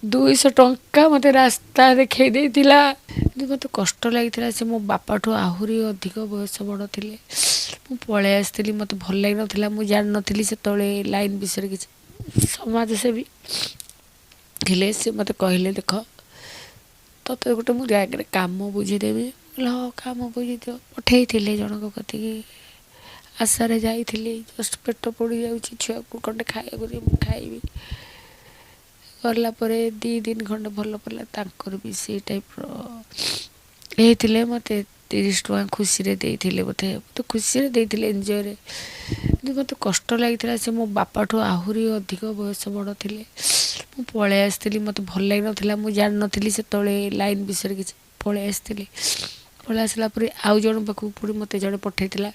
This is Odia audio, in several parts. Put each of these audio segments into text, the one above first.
200 मते रास्ता देखई देथिला। मते कष्ट लागिथिला से मो बापाठू आहुरी अधिक बयस बड़ थिले। मु पळे आस्थिली मते भल लाग नथिला मु जान नथिली से तळे लाइन विषय किछि समाज सेवी थिले से मते कहले देख तते गोटे मु जागरे काम बुझी देबी ल काम बुझी दियो पठेई थिले जनक कति आशारे जाइथिली जस्ट पेट पड़ी जाउछि छुआ को कंडे खाइबो मु खाइबी करला परे 2 दिन खंड भल पड़ला तांकर भी से टाइप रो मते 30 टका खुशी रे देइथिले मते तो खुशी रे देइथिले एन्जॉय रे मते कष्ट लागिथिला से मो बापाठू आहुरी अधिक बयस बड़ थिले। मु पळे आस्थिली मते भल लाग नथिला मु जान नथिली से तळे लाइन विषय किछि पळे आस्थिली पळे आसला परे आउ जण पाखु पुरी मते जण पठेइथिला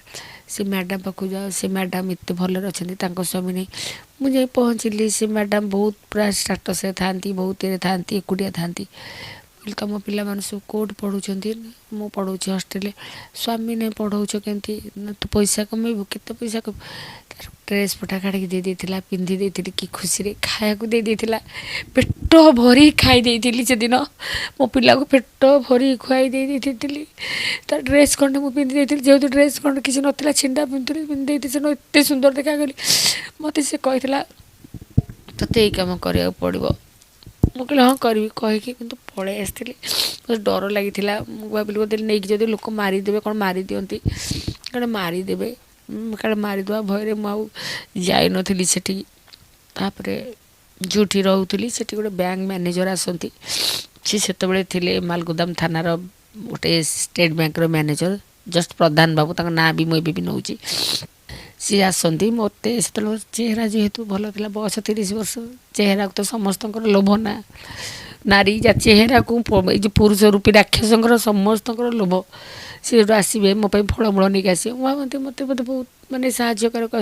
से मैडम पाखु जा से मैडम एते भल अछंती तांको स्वामी नै मु जे पहुंचली से मैडम बहुत पूरा स्टेटस रे थांती बहुत रे थांती एकुडिया थांती तुम पिला मान सब कोड पढ़ुंट मु पढ़ाऊँ हस्टेल स्वामी ने पढ़ाऊच केमती तू पैसा कमेबू केते पैसा कम ड्रेस पटा काढ़ी दे देथिला पिंधि देथिली कि खुशी रे खाया को दे देथिला पेट भरी खाई देथिली से दिन मो पिला को पेट भरी खुआई दे देथिली ता ड्रेस खंड मु पिंधि देथिली जेहेतु ड्रेस खंड किसी नथिला छिंडा पिंधुली पिंधि देथि से एते सुंदर देखा गली मते से कहितला तते एई काम करिया पड़िबो मु कहले हाँ करी कहीकि कितु पड़े आसती डर लगी भाविली बोधे नहीं जब लोक मारिदेवे कौन मारी दिखती कड़े मारिदेवे कड़े मारिदेवा भय मुझे जाई नी सेपर जोठी रोली से गोटे बैंक मैनेजर आसती सी से मालगोदाम थानार गोटे स्टेट बैंक मैनेजर जस्ट प्रधान बाबू तक ना भी मुझे भी नौची सी आसती मत चेहरा जेहेतु भल था बयस 30 वर्ष चेहरा तो समस्त लोभ ना नारी जा चेहरा को जो पुरुष रूपी राक्षस समस्त लोभ सी जो आसवे मो फलमूल नहीं आस मत मत बहुत मानने साहयकारक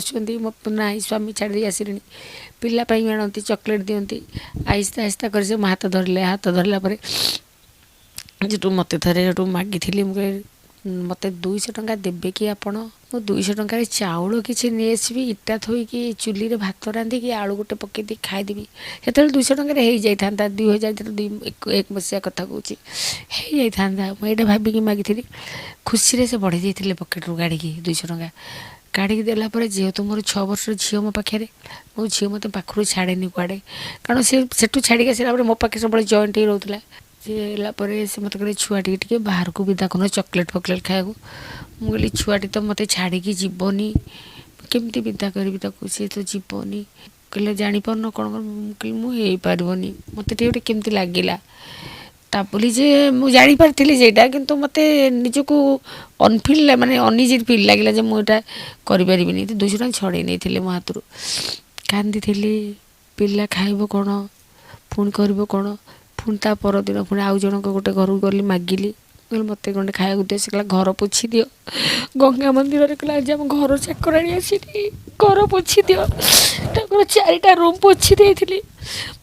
ना स्वामी छाड़ी आसरे पिलापाई आणती चॉकलेट दिखती आहिस्ता आहिस्ता कर हाथ धरले हाथ धरला जो मत थे मागी मत 200 टंका देवे कि आपण मो 200 टंकार चाउल किसी नहीं आसबि इटा थोइकी चुली रे भात रांधिकी आलू गोटे पकईदी खाईदेवी से 200 टंकार हो जाता 2001 एक मसीहा कथा कहूँ हो जाता मुझे भाविकी मागी खुशी से बढ़ी जाते पकेट रू गाड़ी 200 टंका काढ़ी देला जेहेतु मोर 6 वर्ष झील मो पाखे मो झील मत पाखु छाड़ेनि कुआड़े कारण से छाड़ी आसला मो पाखे सब जॉइंट ही रोला से मत कहे छुआ टे बाहर को विदा कर चॉकलेट फकलेट खाया मुझे छुआटी तो मत छाड़ी जीवनी केमती विदा करी सी तो जीवनी कहले जापार कौन मुझे पारनी मत गोटे केमती लगिला ता बोली जे मुझे जापारी जेटा कि मत निजक अनफिल माने अनइजी फिल लगे मुझे करें 200 टଙ୍କା छड़े नहीं मो हाथ कांदी पिला खाइब कौन पुणी कर कौन पुणी ता परदिन पुणी आउ जन गोटे घर गली मागिली मत गंडे खाया दे से घर पोछि दियो गंगा मंदिर कहला आज आम घर चाकराणी आसी घर पोछि दियो 4टा रूम पोछि देइथिली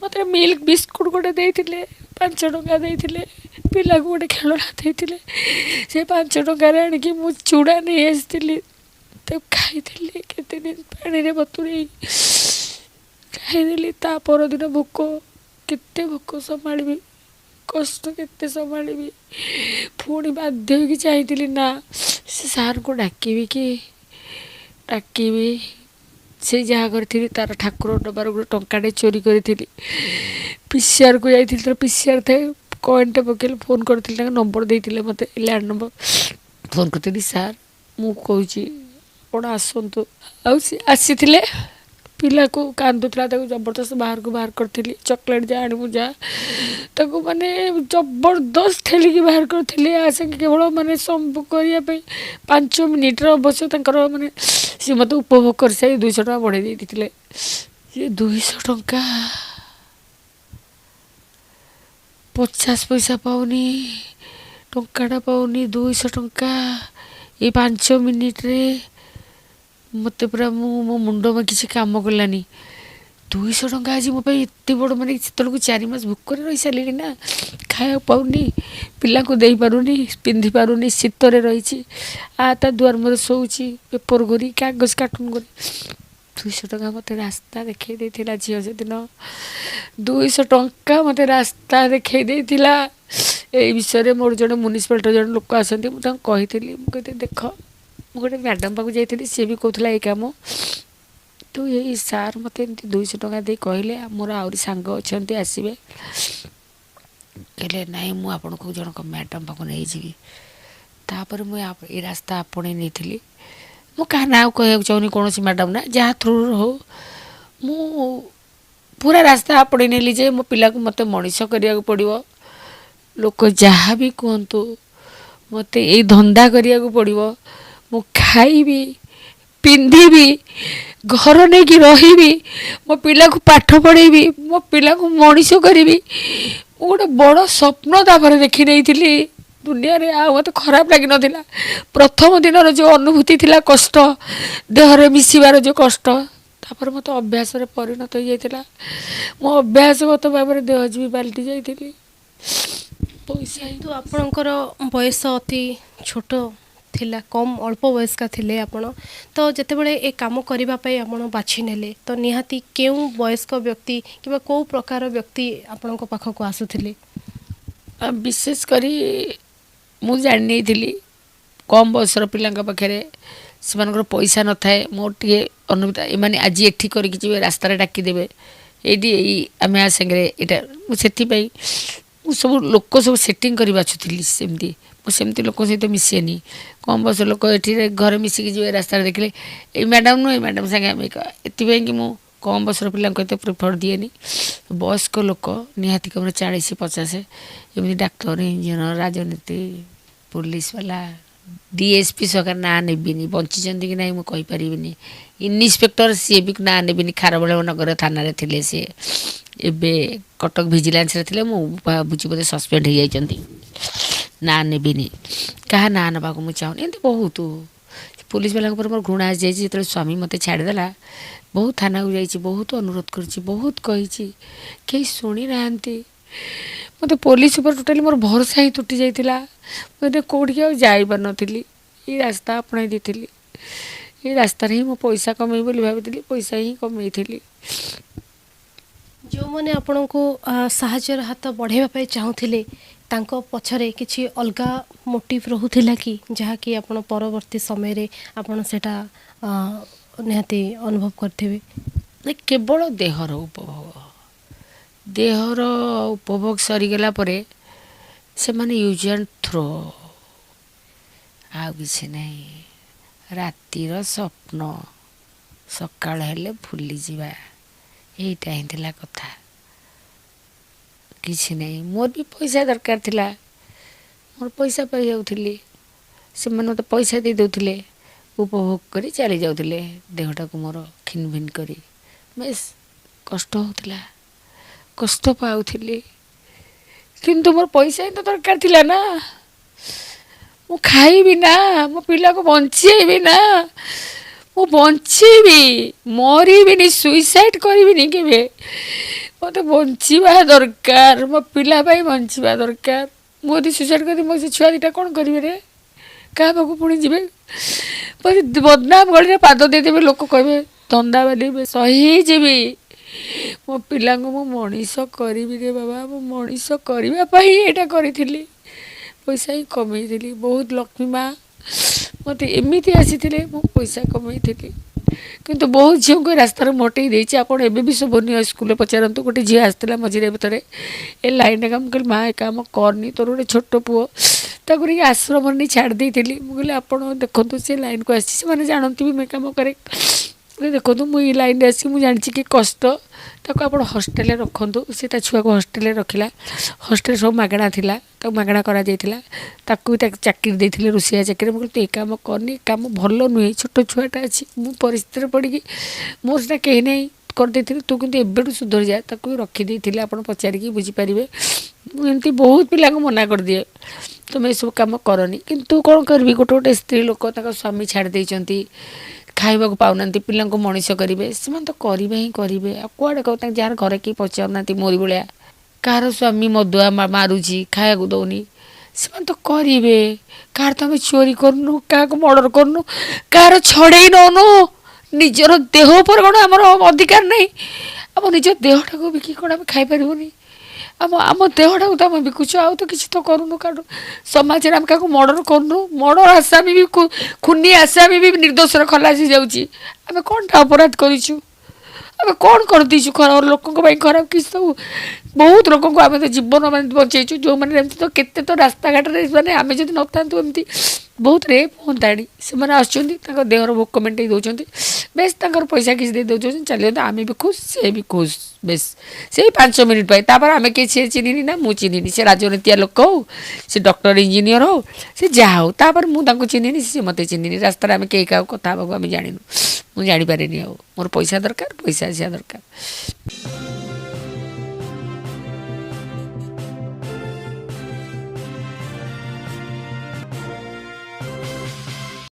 मत मिल्क बिस्कुट गोटे देइथिले 5 टଙ୍କା देइथिले पिला को गोटे खेलना देइथिले से 5 टଙ୍କା आणिकी मु चूड़ा नहीं आसती तो खाई केते दिन पानी रे बतुरे खाईदेली ता परदिन भोक केते भोक संभाली कष्ट केते संभाली पुणी बाध्य होगी चाहिए ना से सार को डाकबी कि डाकबी से जहाँ करी तार ठाकुर डबार गोटे टंकाटे चोरी करी पीसीआर को जाइए तो पीसीआर थे कॉइनटे पकड़े फोन करी नंबर देते मत लैंड नंबर फोन करी सार मुझे कौन आसतु आसी पिला को कांदुला जबरदस्त बाहर को बाहर करी चॉकलेट जा आनी जा माने जबरदस्त ठेलिकी बाहर करी आसे केवल माने संभव करने 5 मिनिट्र अवश्य माने सी मत उपभोग कर सारी 200 टଙ୍କା बढ़े देते ये 200 टଙ୍କା 50 पैसा पाऊनी टंकाटा पाऊनी 200 टଙ୍କା ये 5 मिनिट रे मत पूरा मो मुंड में किसी काम कलानी 200 टଙ୍କା आज मो एत बड़ माने को 4 मास भुक रही सारे ना खाया पाऊनी पिला को दे पारुनी पिंधि पारुनी शीतर रही आ ता दुआर मोर शोची पेपर घोरी कागज कार्टून घोरी 200 ଟଙ୍କା ମୋତେ ରାସ୍ତା ଦେଖେଇ ଦେଇଥିଲା ଝିଅ ସେଦିନ। 200 ଟଙ୍କା ମୋତେ ରାସ୍ତା ଦେଖେଇ ଦେଇଥିଲା। ଏଇ ବିଷୟରେ ମୋର ଜଣେ ମ୍ୟୁନିସିପାଲିଟିର ଜଣେ ଲୋକ ଆସନ୍ତି, ମୁଁ ତାଙ୍କୁ କହିଥିଲି, ମୁଁ କହିଲି ଦେଖ, ମୁଁ ଗୋଟେ ମ୍ୟାଡ଼ାମ୍ ପାଖକୁ ଯାଇଥିଲି, ସିଏ ବି କହୁଥିଲା ଏଇ କାମ। ତ ଏଇ ସାର୍ ମୋତେ ଏମିତି 200 ଟଙ୍କା ଦେଇ କହିଲେ, ମୋର ଆହୁରି ସାଙ୍ଗ ଅଛନ୍ତି ଆସିବେ, କହିଲେ ନାଇଁ ମୁଁ ଆପଣଙ୍କୁ ଜଣକ ମ୍ୟାଡ଼ାମ୍ ପାଖକୁ ନେଇଯିବି। ତାପରେ ମୁଁ ଏଇ ରାସ୍ତା ଆପଣେଇ ନେଇଥିଲି। ମୁଁ କାହା ନାଁ କହିବାକୁ ଚାହୁଁନି, କୌଣସି ମ୍ୟାଡ଼ାମ୍ ନା, ଯାହା ଥ୍ରୁରୁ ହଉ, ମୁଁ ପୁରା ରାସ୍ତା ଆପଣେଇ ନେଲି ଯେ ମୋ ପିଲାକୁ ମୋତେ ମଣିଷ କରିବାକୁ ପଡ଼ିବ। ଲୋକ ଯାହା ବି କୁହନ୍ତୁ, ମୋତେ ଏଇ ଧନ୍ଦା କରିବାକୁ ପଡ଼ିବ। ମୁଁ ଖାଇବି, ପିନ୍ଧିବି, ଘର ନେଇକି ରହିବି, ମୋ ପିଲାକୁ ପାଠ ପଢ଼େଇବି, ମୋ ପିଲାକୁ ମଣିଷ କରିବି। ମୁଁ ଗୋଟେ ବଡ଼ ସ୍ୱପ୍ନ ତାପରେ ଦେଖି ନେଇଥିଲି ଦୁନିଆରେ। ଆଉ ମୋତେ ଖରାପ ଲାଗିନଥିଲା। ପ୍ରଥମ ଦିନର ଯେଉଁ ଅନୁଭୂତି ଥିଲା, କଷ୍ଟ, ଦେହରେ ମିଶିବାର ଯେଉଁ କଷ୍ଟ, ତାପରେ ମୋତେ ଅଭ୍ୟାସରେ ପରିଣତ ହୋଇଯାଇଥିଲା। ମୁଁ ଅଭ୍ୟାସଗତ ଭାବରେ ଦେହଜୀବୀ ପାଲଟି ଯାଇଥିଲି। ପଇସା ଯେହେତୁ ଆପଣଙ୍କର ବୟସ ଅତି ଛୋଟ ଥିଲା, କମ୍ ଅଳ୍ପ ବୟସ୍କା ଥିଲେ ଆପଣ, ତ ଯେତେବେଳେ ଏ କାମ କରିବା ପାଇଁ ଆପଣ ବାଛି ନେଲେ, ତ ନିହାତି କେଉଁ ବୟସ୍କ ବ୍ୟକ୍ତି କିମ୍ବା କେଉଁ ପ୍ରକାର ବ୍ୟକ୍ତି ଆପଣଙ୍କ ପାଖକୁ ଆସୁଥିଲେ? ବିଶେଷ କରି ମୁଁ ଜାଣି ନେଇଥିଲି କମ୍ ବୟସର ପିଲାଙ୍କ ପାଖରେ ସେମାନଙ୍କର ପଇସା ନଥାଏ। ମୋର ଟିକେ ଅନୁଭୂତି, ଏମାନେ ଆଜି ଏଠି କରିକି ଯିବେ, ରାସ୍ତାରେ ଡାକିଦେବେ, ଏଇଠି ଏଇ ଆମେ ଆ ସାଙ୍ଗରେ ଏଇଟା। ମୁଁ ସେଥିପାଇଁ ମୁଁ ସବୁ ଲୋକ ସବୁ ସେଟିଂ କରି ବାଛୁଥିଲି। ସେମିତି ମୁଁ ସେମିତି ଲୋକଙ୍କ ସହିତ ମିଶେନି। କମ୍ ବୟସ ଲୋକ ଏଠି ଘରେ ମିଶିକି ଯିବେ, ରାସ୍ତାରେ ଦେଖିଲେ ଏଇ ମ୍ୟାଡ଼ାମ୍ ନୁହେଁ, ଏଇ ମ୍ୟାଡ଼ାମ୍ ସାଙ୍ଗେ ଆମେ ଏଥିପାଇଁ କି ମୁଁ କମ୍ ବୟସର ପିଲାଙ୍କୁ ଏତେ ପ୍ରିଫର୍ ଦିଏନି। ବୟସ୍କ ଲୋକ ନିହାତି କମରେ 40-50, ଏମିତି ଡାକ୍ତର, ଇଞ୍ଜିନିୟର, ରାଜନୀତି, ପୁଲିସ ବାଲା, DSP ସରକାର ନାଁ ନେବିନି, ବଞ୍ଚିଛନ୍ତି କି ନାହିଁ ମୁଁ କହିପାରିବିନି। ଇନ୍ସପେକ୍ଟର, ସିଏ ବି ନାଁ ନେବିନି, ଖାରବେଳ ନଗର ଥାନାରେ ଥିଲେ ସିଏ, ଏବେ କଟକ ଭିଜିଲାନ୍ସରେ ଥିଲେ, ମୁଁ ଭାବୁଛି ବୋଧେ ସସ୍ପେଣ୍ଡ ହେଇଯାଇଛନ୍ତି। ନାଁ ନେବିନି, କାହା ନାଁ ନେବାକୁ ମୁଁ ଚାହୁଁନି। ଏମିତି ବହୁତ ପୁଲିସ ବାଲାଙ୍କ ଉପରେ ମୋର ଘୃଣା ଆସିଯାଇଛି। ଯେତେବେଳେ ସ୍ୱାମୀ ମୋତେ ଛାଡ଼ିଦେଲା, ବହୁତ ଥାନାକୁ ଯାଇଛି, ବହୁତ ଅନୁରୋଧ କରିଛି, ବହୁତ କହିଛି, କେହି ଶୁଣି ନାହାନ୍ତି। ମୋତେ ପୋଲିସ ଉପରେ ଟୋଟାଲି ମୋର ଭରସା ହିଁ ତୁଟି ଯାଇଥିଲା। ମୁଁ ଏବେ କେଉଁଠିକି ଆଉ ଯାଇପାରୁନଥିଲି। ଏଇ ରାସ୍ତା ଆପଣେଇ ଦେଇଥିଲି। ଏଇ ରାସ୍ତାରେ ହିଁ ମୁଁ ପଇସା କମେଇବି ବୋଲି ଭାବିଥିଲି, ପଇସା ହିଁ କମେଇଥିଲି। ଯେଉଁମାନେ ଆପଣଙ୍କୁ ସାହାଯ୍ୟର ହାତ ବଢ଼ାଇବା ପାଇଁ ଚାହୁଁଥିଲେ, ତାଙ୍କ ପଛରେ କିଛି ଅଲଗା ମୋଟିଭ୍ ରହୁଥିଲା କି, ଯାହାକି ଆପଣ ପରବର୍ତ୍ତୀ ସମୟରେ ଆପଣ ସେଇଟା ନିହାତି ଅନୁଭବ କରିଥିବେ? କେବଳ ଦେହର ଉପଭୋଗ, ଦେହର ଉପଭୋଗ ସରିଗଲା ପରେ ସେମାନେ ୟୁଜ୍ ଆଣ୍ଡ ଥ୍ରୋ, ଆଉ କିଛି ନାହିଁ। ରାତିର ସ୍ୱପ୍ନ, ସକାଳ ହେଲେ ଭୁଲିଯିବା, ଏଇଟା ହିଁ ଥିଲା କଥା, କିଛି ନାହିଁ। ମୋର ବି ପଇସା ଦରକାର ଥିଲା, ମୋର ପଇସା ପାଇଯାଉଥିଲି, ସେମାନେ ମୋତେ ପଇସା ଦେଇ ଦେଉଥିଲେ, ଉପଭୋଗ କରି ଚାଲି ଯାଉଥିଲେ ଦେହଟାକୁ ମୋର ଖିନ ଭିନ କରି। ବେଶ କଷ୍ଟ ହେଉଥିଲା, କଷ୍ଟ ପାଉଥିଲି, କିନ୍ତୁ ମୋର ପଇସା ହିଁ ତ ଦରକାର ଥିଲା ନା। ମୁଁ ଖାଇବି ନା, ମୋ ପିଲାକୁ ବଞ୍ଚେଇବି ନା, ମୁଁ ବଞ୍ଚିବି, ମରିବିନି, ସୁଇସାଇଡ଼ କରିବିନି କେବେ। ମୋତେ ବଞ୍ଚିବା ଦରକାର, ମୋ ପିଲା ପାଇଁ ବଞ୍ଚିବା ଦରକାର। ମୁଁ ଯଦି ସୁଇସାଇଡ଼ କରିବି, ମୋ ସେ ଛୁଆ ଦୁଇଟା କ'ଣ କରିବେ ରେ? କାହା ପାଖକୁ ପୁଣି ଯିବେ? ବଦନାମ ଗଳିରେ ପାଦ ଦେଇଦେବେ, ଲୋକ କହିବେ ଧନ୍ଦାବାଦୀ, ସହିଯିବି। ମୋ ପିଲାଙ୍କୁ ମୁଁ ମଣିଷ କରିବି ରେ ବାବା, ମୁଁ ମଣିଷ କରିବା ପାଇଁ ଏଇଟା କରିଥିଲି। ପଇସା ହିଁ କମେଇଥିଲି। ବହୁତ ଲକ୍ଷ୍ମୀ ମା ମୋତେ ଏମିତି ଆସିଥିଲେ, ମୁଁ ପଇସା କମେଇଥିଲି। କିନ୍ତୁ ବହୁତ ଝିଅଙ୍କୁ ରାସ୍ତାରେ ମୋଟେଇ ଦେଇଛି। ଆପଣ ଏବେ ବି ଶୋଭନୀୟ ସ୍କୁଲରେ ପଚାରନ୍ତୁ, ଗୋଟେ ଝିଅ ଆସିଥିଲା ମଝିରେ ଭିତରେ ଏ ଲାଇନରେ କାମ, ମୁଁ କହିଲି ମା ଏ କାମ କରନି, ତୋର ଗୋଟେ ଛୋଟ ପୁଅ, ତାକୁ ନେଇକି ଆଶ୍ରମରେ ନେଇ ଛାଡ଼ି ଦେଇଥିଲି। ମୁଁ କହିଲି ଆପଣ ଦେଖନ୍ତୁ, ସେ ଲାଇନକୁ ଆସିଛି, ସେମାନେ ଜାଣନ୍ତି ବି ମୁଁ କାମ କରେ, ଦେଖନ୍ତୁ ମୁଁ ଏଇ ଲାଇନରେ ଆସିକି ମୁଁ ଜାଣିଛି କି କଷ୍ଟ, ତାକୁ ଆପଣ ହଷ୍ଟେଲରେ ରଖନ୍ତୁ। ସେ ତା ଛୁଆକୁ ହଷ୍ଟେଲରେ ରଖିଲା, ହଷ୍ଟେଲ ସବୁ ମାଗଣା ଥିଲା, ତାକୁ ମାଗଣା କରାଯାଇଥିଲା, ତାକୁ ବି ତାକୁ ଚାକିରି ଦେଇଥିଲେ, ରୋଷେଇଆ ଚାକିରି। ମୁଁ କହିଲି ତୁ ଏ କାମ କରନି, ଏ କାମ ଭଲ ନୁହେଁ, ଛୋଟ ଛୁଆଟା ଅଛି, ମୁଁ ପରିସ୍ଥିତିରେ ପଡ଼ିକି ମୋର ସେଟା କେହି ନାହିଁ କରିଦେଇଥିଲି, ତୁ କିନ୍ତୁ ଏବେଠୁ ସୁଧରି ଯା। ତାକୁ ବି ରଖିଦେଇଥିଲି, ଆପଣ ପଚାରିକି ବୁଝିପାରିବେ। ମୁଁ ଏମିତି ବହୁତ ପିଲାଙ୍କୁ ମନା କରିଦିଏ, ତୁମେ ଏସବୁ କାମ କରନି। କିନ୍ତୁ କ'ଣ କରିବି, ଗୋଟେ ଗୋଟେ ସ୍ତ୍ରୀ ଲୋକ ତାଙ୍କ ସ୍ୱାମୀ ଛାଡ଼ି ଦେଇଛନ୍ତି, ଖାଇବାକୁ ପାଉନାହାନ୍ତି, ପିଲାଙ୍କୁ ମଣିଷ କରିବେ, ସେମାନେ ତ କରିବେ ହିଁ କରିବେ। ଆଉ କୁଆଡ଼େ ତାଙ୍କ ଯାହାର ଘରେ କେହି ପଚାରୁନାହାନ୍ତି, ମୋରି ଭଳିଆ କାହାର ସ୍ୱାମୀ ମଦୁଆ ମାରୁଛି, ଖାଇବାକୁ ଦେଉନି, ସେମାନେ ତ କରିବେ। କାହାର ତ ଆମେ ଚୋରି କରୁନୁ, କାହାକୁ ମର୍ଡ଼ର କରୁନୁ, କାହାର ଛଡ଼େଇ ନେଉନୁ, ନିଜର ଦେହ ଉପରେ କ'ଣ ଆମର ଅଧିକାର ନାହିଁ? ଆମ ନିଜ ଦେହଟାକୁ ବିକି କ'ଣ ଆମେ ଖାଇପାରିବୁନି? ଆମ ଦେହଟାକୁ ତ ଆମେ ବିକୁଛୁ, ଆଉ ତ କିଛି ତ କରୁନୁ। କାରଣ ସମାଜରେ ଆମେ କାହାକୁ ମର୍ଡ଼ର କରୁନୁ। ମର୍ଡ଼ର ଆସାମୀ ବି ଖୁନି ଆସାମୀ ବି ନିର୍ଦ୍ଦୋଷରେ ଖଲାସି ଯାଉଛି। ଆମେ କ'ଣଟା ଅପରାଧ କରିଛୁ? ଆମେ କ'ଣ କରିଦେଇଛୁ ଲୋକଙ୍କ ପାଇଁ ଖରାପ? କିଛି ସବୁ ବହୁତ ଲୋକଙ୍କୁ ଆମେ ତ ଜୀବନ ମାନେ ବଞ୍ଚେଇଛୁ। ଯେଉଁମାନେ ଏମିତି ତ କେତେ ତ ରାସ୍ତାଘାଟରେ ମାନେ ଆମେ ଯଦି ନଥାନ୍ତୁ ଏମିତି ବହୁତ ରେପ୍ ହୁଅନ୍ତାଣି। ସେମାନେ ଆସୁଛନ୍ତି, ତାଙ୍କ ଦେହର ଭୋକ ମେଣ୍ଟେଇ ଦେଉଛନ୍ତି, ବେଶ ତାଙ୍କର ପଇସା କିଛି ଦେଇ ଦେଉଛନ୍ତି, ଚାଲିଯାନ୍ତି। ଆମେ ବି ଖୁସ୍, ସେ ବି ଖୁସ୍, ବେଶ ସେଇ 5 ମିନିଟ୍ ପାଇଁ। ତାପରେ ଆମେ କେହି ସେ ଚିହ୍ନିନି ନା ମୁଁ ଚିହ୍ନିନି, ସେ ରାଜନୀତିଆ ଲୋକ ହଉ, ସେ ଡକ୍ଟର ଇଞ୍ଜିନିୟର ହଉ, ସେ ଯାହା ହଉ, ତାପରେ ମୁଁ ତାଙ୍କୁ ଚିହ୍ନିନି, ସେ ମୋତେ ଚିହ୍ନିନି। ରାସ୍ତାରେ ଆମେ କେହି କାହାକୁ କଥା ହେବାକୁ ଆମେ ଜାଣିନୁ, ମୁଁ ଜାଣିପାରିନି। ଆଉ ମୋର ପଇସା ଦରକାର, ପଇସା ଆସିବା ଦରକାର।